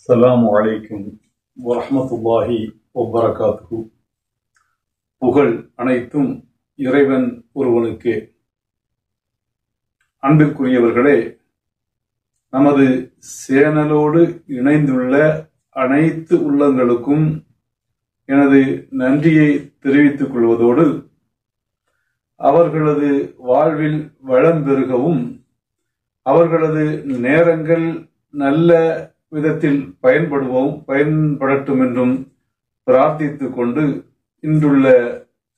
அஸ்ஸலாமு அலைக்கும் வரஹ்மத்துல்லாஹி வபரகாத்துஹு. புகழ் அனைத்தும் இறைவன் ஒருவனுக்கே. அன்பிற்குரியவர்களே, நமது சேனலோடு இணைந்துள்ள அனைத்து உள்ளங்களுக்கும் எனது நன்றியை தெரிவித்துக் கொள்வதோடு, அவர்களது வாழ்வில் வளம் பெருகவும் அவர்களது நேரங்கள் நல்ல விதத்தில் பயன்படட்டும் என்றும் பிரார்த்தித்துக் கொண்டு இன்றுள்ள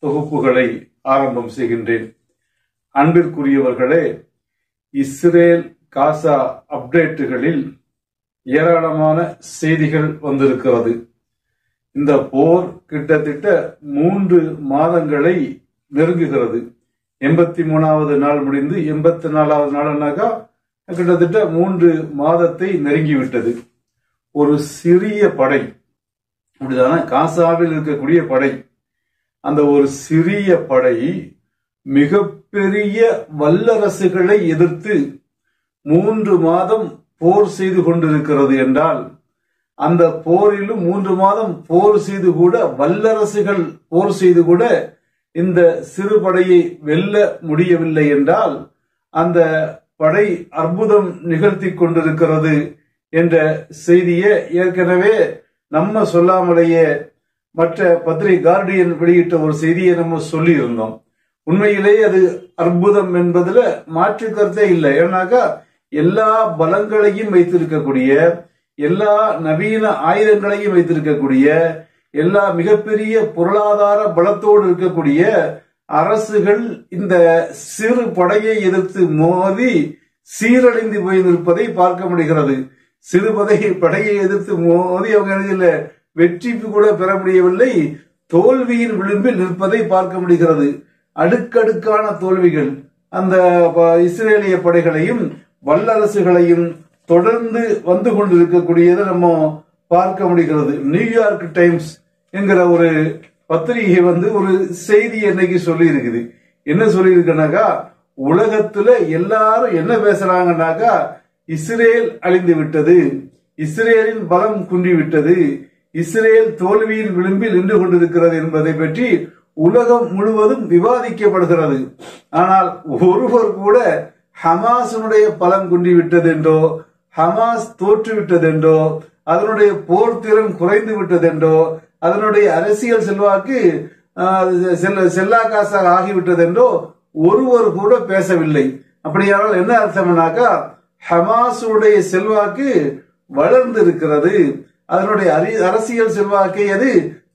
தொகுப்புகளை ஆரம்பம் செய்கின்றேன். அன்பிற்குரியவர்களே, இஸ்ரேல் காசா அப்டேட்டுகளில் ஏராளமான செய்திகள் வந்திருக்கிறது. இந்த போர் கிட்டத்தட்ட 3 மாதங்களை நெருங்குகிறது. 83வது நாள் முடிந்து 84வது நாள்னாக்கா கிட்டத்தட்ட 3 மாதத்தை நெருங்கிவிட்டது. ஒரு சிறிய படை, அப்படிதான, காசாவில் இருக்கக்கூடிய படை, அந்த ஒரு சிறிய படை மிகப்பெரிய வல்லரசுகளை எதிர்த்து 3 மாதம் போர் செய்து கொண்டிருக்கிறது என்றால், அந்த போரிலும் 3 மாதம் போர் செய்து கூட, வல்லரசுகள் போர் செய்து கூட இந்த சிறு படையை வெல்ல முடியவில்லை என்றால், அந்த படை அற்புதம் நிகழ்த்தி கொண்டிருக்கிறது என்ற செய்தியை ஏற்கனவே நம்ம சொல்லாமலேயே மற்ற பத்திரிகை கார்டியன் வெளியிட்ட ஒரு செய்தியை நம்ம சொல்லி இருந்தோம். உண்மையிலேயே அது அற்புதம் என்பதுல மாற்று கருத்தே இல்லை. ஏன்னாக்கா எல்லா பலங்களையும் வைத்திருக்கக்கூடிய, எல்லா நவீன ஆயுதங்களையும் வைத்திருக்கக்கூடிய, எல்லா மிகப்பெரிய பொருளாதார பலத்தோடு இருக்கக்கூடிய அரசுகள் இந்த சிறு படையை எதிர்த்து மோதி சீரழிந்து போய் நிற்பதை பார்க்க முடிகிறது. சிறு படையை எதிர்த்து மோதி அவங்க வெற்றி கூட பெற முடியவில்லை, தோல்வியின் விளிம்பில் நிற்பதை பார்க்க முடிகிறது. அடுக்கடுக்கான தோல்விகள் அந்த இஸ்ரேலிய படைகளையும் வல்லரசுகளையும் தொடர்ந்து வந்து கொண்டிருக்கக்கூடியதை நம்ம பார்க்க முடிகிறது. நியூயார்க் டைம்ஸ் என்கிற ஒரு பத்திரிகை ஒரு செய்தி என்னைக்கு சொல்லி இருக்குது. என்ன சொல்லி இருக்குனாக்கா, உலகத்துல எல்லாரும் என்ன பேசுறாங்கன்னாக்கா, இஸ்ரேல் அழிந்து விட்டது, இஸ்ரேலின் பலம் குன்றிவிட்டது, இஸ்ரேல் தோல்வியின் விளிம்பில் நின்று கொண்டிருக்கிறது என்பதை பற்றி உலகம் முழுவதும் விவாதிக்கப்படுகிறது. ஆனால் ஒருவர் கூட ஹமாஸினுடைய பலம் குன்றிவிட்டது என்றோ, ஹமாஸ் தோற்றுவிட்டது என்றோ, அதனுடைய போர் திறன் குறைந்து விட்டது என்றோ, அதனுடைய அரசியல் செல்வாக்கு செல்லாக்காசாக ஆகிவிட்டது என்றோ ஒருவர் கூட பேசவில்லை. அப்படியானால் என்ன அர்த்தம்னாக்கா, ஹமாஸுடைய செல்வாக்கு வளர்ந்து இருக்கிறது, அதனுடைய அரசியல் செல்வாக்கை அது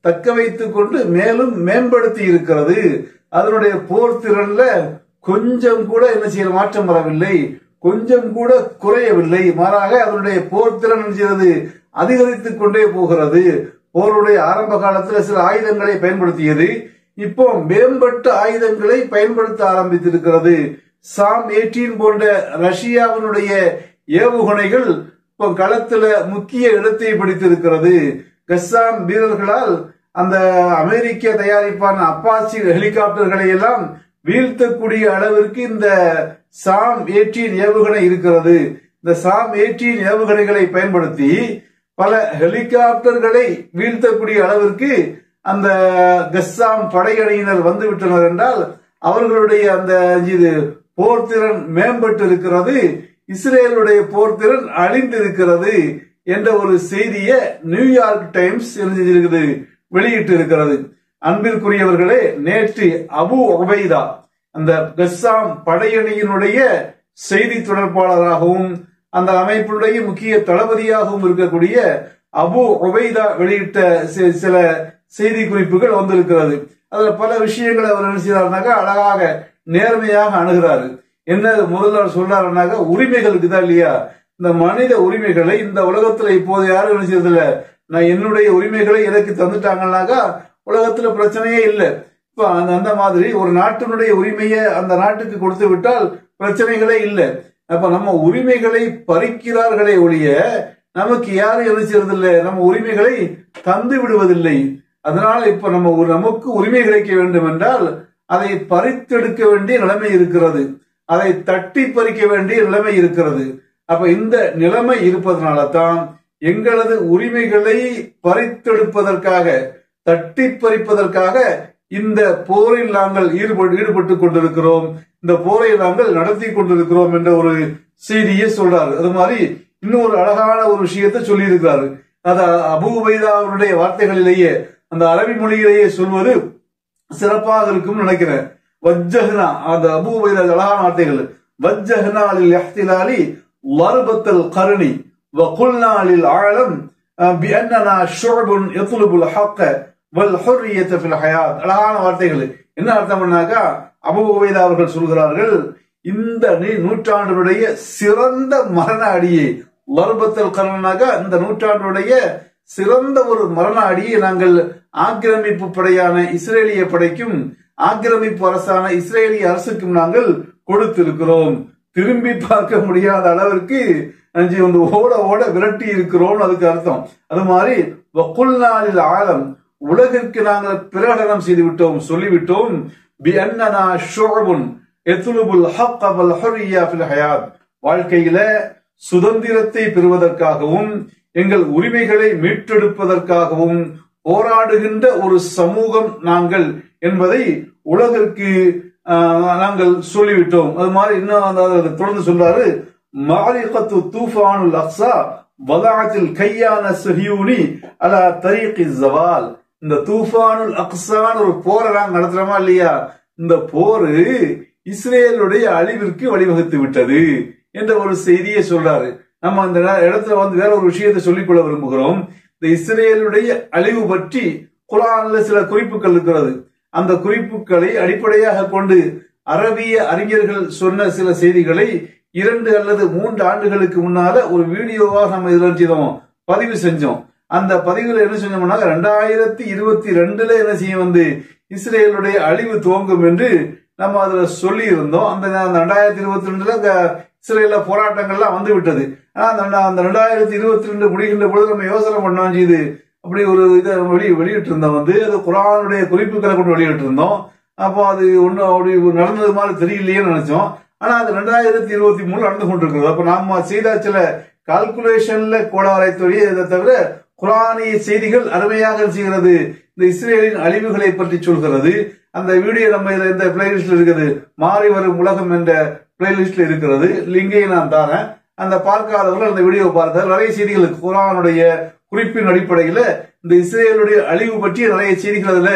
தக்க வைத்துக் கொண்டு மேலும் மேம்படுத்தி இருக்கிறது. அதனுடைய போர் திறன்ல கொஞ்சம் கூட என்ன செய்ய மாற்றம் வரவில்லை, கொஞ்சம் கூட குறையவில்லை. மாறாக அதனுடைய போர் திறன் செய்வது அதிகரித்துக் கொண்டே போகிறது. போருடைய ஆரம்ப காலத்தில் சில ஆயுதங்களை பயன்படுத்தியது, இப்போ மேம்பட்ட ஆயுதங்களை பயன்படுத்த ஆரம்பித்திருக்கிறது. சாம் 18 போன்ற ரஷ்யாவினுடைய ஏவுகணைகள் இப்போ களத்துல முக்கிய இடத்தை பிடித்திருக்கிறது. கஸ்ஸாம் வீரர்களால் அந்த அமெரிக்க தயாரிப்பான அப்பாச்சி ஹெலிகாப்டர்களை எல்லாம் வீழ்த்தக்கூடிய அளவிற்கு இந்த சாம் 18 ஏவுகணை இருக்கிறது. இந்த சாம் 18 ஏவுகணைகளை பயன்படுத்தி பல ஹெலிகாப்டர்களை வீழ்த்தக்கூடிய அளவிற்கு அந்த கஸ்ஸாம் படையணியினர் வந்து விட்டனர் என்றால், அவர்களுடைய அந்த போர் திறன் மேம்பட்டு இருக்கிறது, இஸ்ரேலுடைய போர் திறன் அழிந்து இருக்கிறது என்ற ஒரு செய்தியை நியூயார்க் டைம்ஸ் வெளியிட்டு இருக்கிறது. அன்பிற்குரியவர்களே, நேற்று அபு உபைதா, அந்த கஸ்ஸாம் படையணியினுடைய செய்தி தொடர்பாளராகவும் அந்த அமைப்பினுடைய முக்கிய தளபதியாகவும் இருக்கக்கூடிய அபு உபைதா வெளியிட்ட சில செய்தி குறிப்புகள் வந்திருக்கிறது. அதுல பல விஷயங்களை அவர் என்ன செய்யறாருனாக்கா, அழகாக நேர்மையாக அணுகிறாரு. என்ன முதல்ல சொல்றாருனாக்கா, உரிமைகளுக்கு தான் இல்லையா, இந்த மனித உரிமைகளை இந்த உலகத்துல இப்போது யாரும் என்ன செய்யறது இல்ல. நான் என்னுடைய உரிமைகளை எனக்கு தந்துட்டாங்கன்னாக்கா உலகத்துல பிரச்சனையே இல்லை. இப்ப அந்த மாதிரி ஒரு நாட்டினுடைய உரிமையை அந்த நாட்டுக்கு கொடுத்து விட்டால் பிரச்சனைகளே இல்லை. அப்ப நம்ம உரிமைகளை பறிக்கிறார்களே ஒழிய நமக்கு யாரும் என்ன செய்யறது இல்லை, நம்ம உரிமைகளை தந்து விடுவதில்லை. அதனால இப்ப நமக்கு உரிமை கிடைக்க வேண்டும் என்றால் அதை பறித்தெடுக்க வேண்டிய நிலைமை இருக்கிறது, அதை தட்டி பறிக்க வேண்டிய நிலைமை இருக்கிறது. அப்ப இந்த நிலைமை இருப்பதனால தான் எங்களது உரிமைகளை பறித்தெடுப்பதற்காக, தட்டி பறிப்பதற்காக இந்த போரில் நாங்கள் ஈடுபட்டுக் கொண்டிருக்கிறோம், இந்த போரை நாங்கள் நடத்தி கொண்டிருக்கிறோம் என்ற ஒரு செய்தியை சொல்றாரு. அது மாதிரி இன்னொரு அழகான ஒரு விஷயத்தை சொல்லி இருக்கிறாரு. அது அபூ உபைதா அவருடைய வார்த்தைகளிலேயே, அந்த அரபி மொழியிலேயே சொல்வது சிறப்பாக இருக்கும் நினைக்கிறேன். வஜ்ஜஹ்னா, அந்த அபூ உபைதா அழகான வார்த்தைகள். வஜ்ஜஹ்னா லில் இஹ்திலாலி லர்பத்தல் கர்னி வகுல்னா லில் ஆலம் பிஅன்னனா ஷுஅபுன் யத்லுபுல் ஹக்க வல் ஹுர்ரியத ஃபில் ஹயாத். அழகான வார்த்தைகள். என்ன அர்த்தம்னாக்கா, அபூ உபைதா அவர்கள் சொல்கிறார்கள், இந்த நூற்றாண்டினுடைய சிறந்த மரண அடியை, லர்பத்தல் கர்னாக இந்த நூற்றாண்டுடைய சிறந்த ஒரு மரண அடியை நாங்கள் ஆக்கிரமிப்பு படையான இஸ்ரேலிய படைக்கும், ஆக்கிரமிப்பு அரசான இஸ்ரேலிய அரசுக்கும் நாங்கள் கொடுத்திருக்கிறோம். திரும்பி பார்க்க முடியாத அளவிற்கு ஒன்று ஓட ஓட விரட்டி இருக்கிறோம், அதுக்கு அர்த்தம். அது மாதிரி வகுல்நாளில் ஆலம், உலகிற்கு நாங்கள் பிரகடனம் செய்து விட்டோம், சொல்லிவிட்டோம். பிஅன்னனா ஷுஅபுன் யத்லுபுல் ஹக்க வல் ஹுர்ரியா ஃபில் ஹயாத், வாழ்க்கையில சுதந்திரத்தை பெறுவதற்காகவும் எங்கள் உரிமைகளை மீட்டெடுப்பதற்காகவும் போராடுகின்ற ஒரு சமூகம் நாங்கள் என்பதை உலகிற்கு நாங்கள் சொல்லிவிட்டோம். அது மாதிரி இன்னும் தொடர்ந்து சொல்றாரு, மாரிகத்து தூஃபானுல் அக்ஸா வதஅத்தில் கையான ஸஹியூனி அலா தரீகி ஸவால். இந்த தூஃபானுல் அக்ஸான் ஒரு போரை நாங்கள் நடத்துறோமா இல்லையா, இந்த போரு இஸ்ரேலுடைய அழிவிற்கு வழிவகுத்து விட்டது என்ற ஒரு செய்தியை சொல்றாரு. நம்ம அந்த இடத்துல வேற ஒரு விஷயத்தை சொல்லிக்கொள்ள விரும்புகிறோம். இந்த இஸ்ரேலுடைய அழிவு பற்றி குர்ஆன்ல சில குறிப்புகள் இருக்கிறது. அந்த குறிப்புகளை அடிப்படையாக கொண்டு அரபிய அறிஞர்கள் சொன்ன சில செய்திகளை 2 அல்லது 3 ஆண்டுகளுக்கு முன்னால ஒரு வீடியோவாக நம்ம இதுல பதிவு செஞ்சோம். அந்த பதிவுல என்ன செஞ்சோம்னா, 2022 என்ன செய்யும், இஸ்ரேலுடைய அழிவு துவங்கும் என்று நம்ம அதுல சொல்லி இருந்தோம். அந்த 2022 இஸ்ரேல போராட்டங்கள்லாம் வந்து விட்டது. ஆனா அந்த 2022 முடிகின்ற பொழுது நம்ம யோசனை பண்ணோம், இது அப்படி ஒரு இதை வெளியிட்டு இருந்தோம், அது குர்ஆனுடைய குறிப்புகளை கொண்டு வெளியிட்டு இருந்தோம். அப்போ அது ஒன்னும் அப்படி நடந்தது மாதிரி தெரியலையேன்னு நினைச்சோம். ஆனா அது 2023 நடந்து கொண்டிருக்கிறது. அப்ப நாம செய்த சில கால்குலேஷன்ல கோளாறை தொழில், இதை தவிர குர்ஆனிய செய்திகள் அருமையாக செய்கிறது. இந்த இஸ்ரேலின் அழிவுகளை பற்றி சொல்கிறது. அந்த வீடியோ நம்ம இந்த பிளேலிஸ்ட்ல இருக்குது, மாறி வரும் உலகம் என்ற பிளேலிஸ்ட்ல இருக்கிறது. லிங்கை நான் தரேன், அந்த பார்க்காதவர்கள் அந்த வீடியோ பார்க்க. நிறைய செய்திகள் குர்ஆனுடைய குறிப்பின் அடிப்படையில இந்த இஸ்ரேலுடைய அழிவு பற்றி நிறைய செய்திகள் அதுல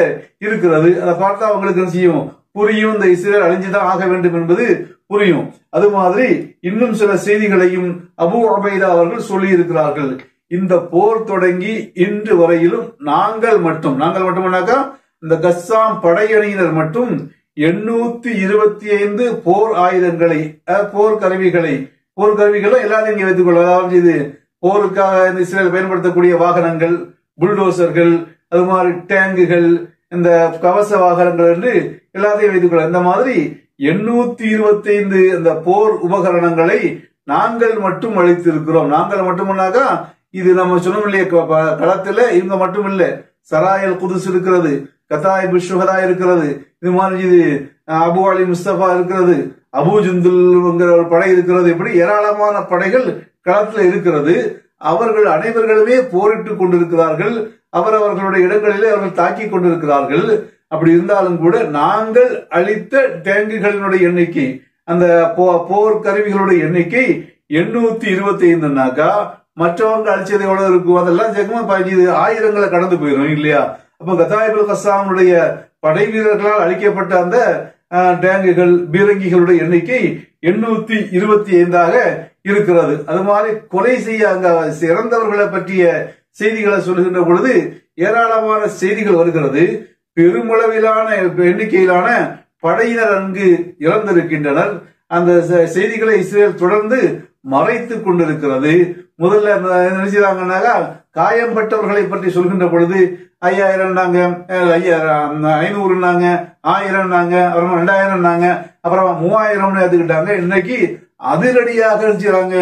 இருக்கிறது. அதை பார்த்தா அவங்களுக்கு செய்யும் புரியும், இந்த இஸ்ரேல் அழிஞ்சுதான் ஆக வேண்டும் என்பது புரியும். அது மாதிரி இன்னும் சில செய்திகளையும் அபூ உபைதா அவர்கள் சொல்லி இருக்கிறார்கள். இந்த போர் தொடங்கி இன்று வரையிலும் நாங்கள் மட்டும்னாக்கா இந்த கஸ்ஸாம் படையணியினர் மட்டும் 825 போர் ஆயுதங்களை, போர்க்கருவிகளை எல்லாத்தையும் இங்கே வைத்துக் கொள்ள, அதாவது இது போருக்காக இந்த இஸ்ரேல் பயன்படுத்தக்கூடிய வாகனங்கள், புல்டோசர்கள், அது மாதிரி டேங்குகள், இந்த கவச வாகனங்கள் என்று எல்லாத்தையும் வைத்துக் கொள்ள, இந்த மாதிரி 825 இந்த போர் உபகரணங்களை நாங்கள் மட்டும் அளித்திருக்கிறோம். நாங்கள் மட்டும்னாக்கா இது நம்ம சொன்னோம் இல்லையா, களத்துல இவங்க மட்டும் இல்ல, சராயல் குதுஸ் இருக்கிறது, கதாயிபு ஷுஹதா இருக்கிறது, இது மாதிரி இது அபு அலி முஸ்தபா இருக்கிறது, அபு ஜுந்துல்ங்கிற ஒரு படை இருக்கிறது. இப்படி ஏராளமான படைகள் களத்துல இருக்கிறது. அவர்கள் அனைவர்களுமே போரிட்டுக் கொண்டிருக்கிறார்கள். அவர்களுடைய இடங்களிலே அவர்கள் தாக்கிக் கொண்டிருக்கிறார்கள். அப்படி இருந்தாலும் கூட நாங்கள் அளித்த டேங்குகளினுடைய எண்ணிக்கை, அந்த போர் கருவிகளுடைய எண்ணிக்கை 825னாக்கா மற்றவங்க அழிச்சது எவ்வளவு இருக்கும், அதெல்லாம் சேர்க்குமா 1000ங்களை கடந்து போயிடும் இல்லையா. அப்ப கதாயிபுல் கஸ்ஸாமுடைய படை வீரர்களால் அழிக்கப்பட்ட அந்த டேங்குகள், பீரங்கிகளுடைய எண்ணிக்கை 825ஆக இருக்கிறது. அது மாதிரி கொலை செய்ய அங்க இறந்தவர்களை பற்றிய செய்திகளை சொல்லுகின்ற பொழுது ஏராளமான செய்திகள் வருகிறது. பெருமளவிலான எண்ணிக்கையிலான படையினர் அங்கு இறந்திருக்கின்றனர். அந்த செய்திகளை இஸ்ரேல் தொடர்ந்து மறைத்துக் கொண்டிருக்கிறது. முதல்ல நினைச்சாங்கன்னாக்கா காயம்பட்டவர்களை பற்றி சொல்கின்ற பொழுது 5000 500 1000 அப்புறமா 2000 அப்புறமா 3000 எடுத்துக்கிட்டாங்க. இன்னைக்கு அதிரடியாக நினைச்சாங்க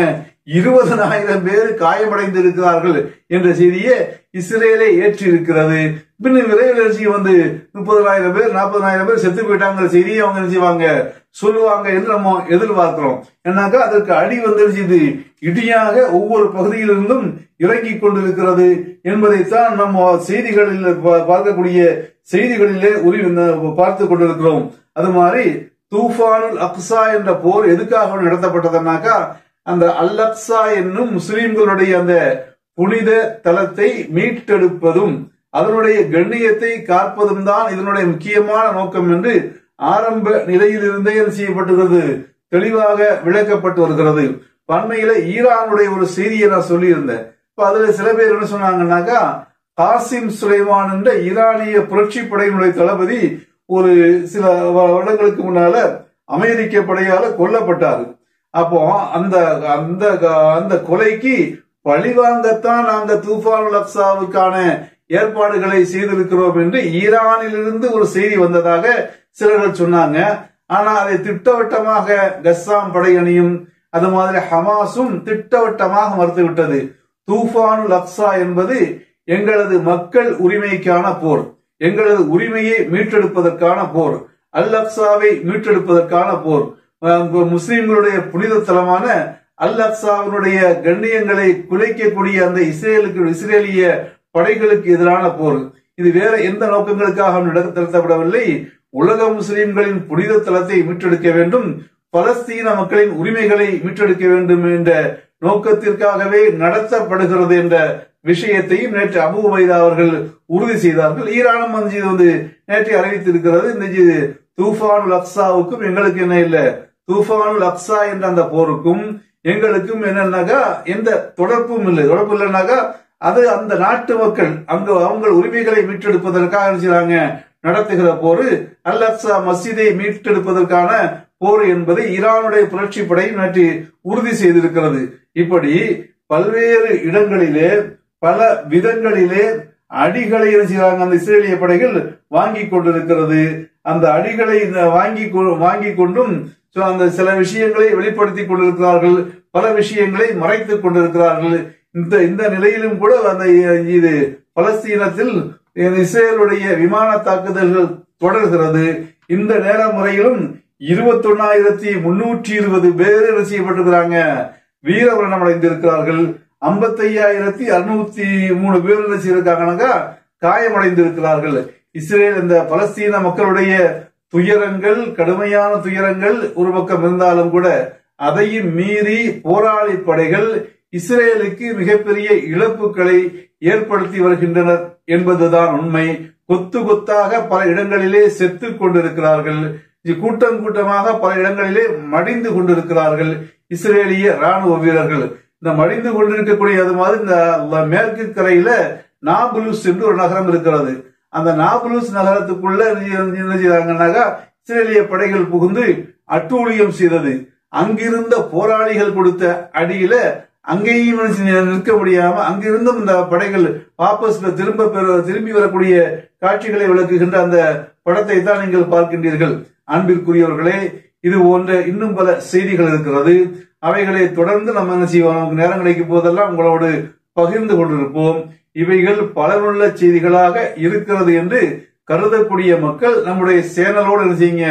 20,000 பேர் காயமடைந்து இருக்கிறார்கள் என்ற செய்தியை இஸ்ரேலே ஏற்றி இருக்கிறது. பின்ன விரைவில் வந்து 30,000 பேர் 40,000 பேர் செத்து போயிட்டாங்கிற செய்தியை அவங்க என்ன செய்வாங்க சொல்லுவாங்க என்று நம்ம எதிர்பார்க்கிறோம். ஏன்னாக்கா அதற்கு அடி வந்துருச்சு, இடியாக ஒவ்வொரு பகுதியிலிருந்தும் இறங்கி கொண்டிருக்கிறது என்பதைத்தான் நம்ம செய்திகளில் பார்க்கக்கூடிய செய்திகளிலே பார்த்து கொண்டிருக்கிறோம். அது மாதிரி தூஃபானுல் அக்ஸா என்ற போர் எதுக்காக நடத்தப்பட்டதுனாக்கா அந்த அல் அக்ஸா என்னும் முஸ்லிம்களுடைய அந்த புனித தலத்தை மீட்டெடுப்பதும் அதனுடைய கண்ணியத்தை காப்பதும் தான் இதனுடைய முக்கியமான நோக்கம் என்று ஆரம்ப நிலையிலிருந்தே செய்யப்பட்டுள்ளது, தெளிவாக விளக்கப்பட்டு வருகிறது. பண்மையில ஈரானுடைய ஒரு செய்தியை நான் சொல்லியிருந்தேன். இப்ப அதுல சில பேர் என்ன சொன்னாங்கன்னாக்கா காசிம் சுலைமான் என்ற ஈரானிய புரட்சி படையினுடைய தளபதி ஒரு சில வருடங்களுக்கு முன்னால அமெரிக்க படையால கொல்லப்பட்டாரு. அப்போ அந்த அந்த அந்த கொலைக்கு பழிவாங்கத்தான் நாங்க தூஃபானுல் அக்ஸாவுக்கான ஏற்பாடுகளை செய்திருக்கிறோம் என்று ஈரானிலிருந்து ஒரு செய்தி வந்ததாக சிலர்கள் சொன்னாங்க. ஆனா அதை திட்டவட்டமாக கஸ்ஸாம் படையணியும் அது மாதிரி ஹமாஸும் திட்டவட்டமாக மறுத்துவிட்டது. தூஃபானுல் அக்ஸா என்பது எங்களது மக்கள் உரிமைக்கான போர், எங்களது உரிமையை மீட்டெடுப்பதற்கான போர், அல் அக்ஸாவை மீட்டெடுப்பதற்கான போர், முஸ்லிம்களுடைய புனித தலமான அல் அக்ஸாவினுடைய கண்ணியங்களை குலைக்கக்கூடிய அந்த இஸ்ரேலிய படைகளுக்கு எதிரான போர். இது வேற எந்த நோக்கங்களுக்காக நடத்தப்படவில்லை. உலக முஸ்லிம்களின் புனித தலத்தை மீட்டெடுக்க வேண்டும், பலஸ்தீன மக்களின் உரிமைகளை மீட்டெடுக்க வேண்டும் என்ற நோக்கத்திற்காகவே நடத்தப்படுகிறது என்ற விஷயத்தையும் நேற்று அபு உபைதா அவர்கள் உறுதி செய்தார்கள். ஈரானும் வந்து நேற்று அறிவித்திருக்கிறது. இந்த தூஃபானுல் அக்ஸாவுக்கும் எங்களுக்கு என்ன இல்லை, தூஃபானுல் அக்ஸா என்ற அந்த போருக்கும் எங்களுக்கும் என்னன்னாக்கா எந்த தொடர்பும் இல்லை. தொடர்பு இல்லைன்னாக்கா அது அந்த நாட்டு மக்கள் அங்க அவங்க உரிமைகளை மீட்டெடுப்பதற்காக நடத்துகிற போரு, அல் அக்ஸா மஸ்ஜிதை மீட்டெடுப்பதற்கான போர் என்பதை ஈரானுடைய புரட்சி படை நேற்று உறுதி செய்திருக்கிறது. இப்படி பல்வேறு இடங்களிலே பல விதங்களிலே அடிகளை அந்த இஸ்ரேலிய படைகள் வாங்கி கொண்டிருக்கிறது. அந்த அடிகளை வாங்கி கொண்டும் அந்த சில விஷயங்களை வெளிப்படுத்தி கொண்டிருக்கிறார்கள், பல விஷயங்களை மறைத்துக் கொண்டிருக்கிறார்கள். இந்த நிலையிலும் கூட அந்த இது பலஸ்தீனத்தில் இஸ்ரேலுடைய விமான தாக்குதல்கள் தொடர்கிறது. இந்த நேர முறையிலும் 21,320 பேர் செய்யப்பட்டிருக்கிறாங்க, வீரமரணம் அடைந்திருக்கிறார்கள். 55,603 பேர் செய்திருக்காங்கன்னாக்கா காயமடைந்திருக்கிறார்கள். இஸ்ரேல் இந்த பலஸ்தீன மக்களுடைய துயரங்கள், கடுமையான துயரங்கள் ஒரு பக்கம் இருந்தாலும் கூட அதையும் மீறி போராளி படைகள் இஸ்ரேலுக்கு மிகப்பெரிய இழப்புகளை ஏற்படுத்தி வருகின்றனர் என்பதுதான் உண்மை. கொத்து கொத்தாக பல இடங்களிலே செத்து கொண்டிருக்கிறார்கள், கூட்டம் கூட்டமாக பல இடங்களிலே மடிந்து கொண்டிருக்கிறார்கள் இஸ்ரேலிய ராணுவ வீரர்கள். இந்த மடிந்து கொண்டிருக்கக்கூடிய அது மாதிரி இந்த மேற்கு கரையில நாபுலுஸ் என்று ஒரு நகரம் இருக்கிறது. அந்த நாபுலுஸ் நகரத்துக்குள்ள என்ன செய்றாங்கன்னாக்கா இஸ்ரேலிய படைகள் புகுந்து அட்டூழியம் செய்தது. அங்கிருந்த போராளிகள் கொடுத்த அடியில அங்கேயும் நிற்க முடியாம அங்கிருந்தும் இந்த படைகள் வாபஸ் திரும்பி வரக்கூடிய காட்சிகளை விளக்குகின்ற அந்த படத்தை தான் நீங்கள் பார்க்கின்றீர்கள். அன்பிற்குரியவர்களே, இது போன்ற இன்னும் பல செய்திகள் இருக்கிறது. அவைகளை தொடர்ந்து நம்ம என்ன செய்வோம், நமக்கு நேரம் கிடைக்கும் போதெல்லாம் உங்களோடு பகிர்ந்து கொண்டிருப்போம். இவைகள் பலனுள்ள செய்திகளாக இருக்கிறது என்று கருதக்கூடிய மக்கள் நம்முடைய சேனலோடு என்ன செய்யுங்க,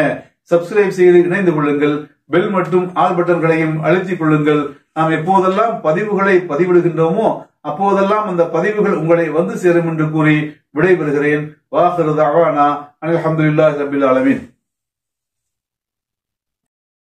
சப்ஸ்கிரைப் செய்து இணைந்து கொள்ளுங்கள். பெல் மற்றும் ஆல் பட்டன்களையும் அழுத்திக் கொள்ளுங்கள். நாம் எப்போதெல்லாம் பதிவுகளை பதிவிடுகின்றோமோ அப்போதெல்லாம் அந்த பதிவுகள் உங்களை வந்து சேரும் என்று கூறி விடைபெறுகிறேன். வாஹிரு தஅவானா அல்ஹம்துலில்லாஹி ரப்பில் ஆலமீன்.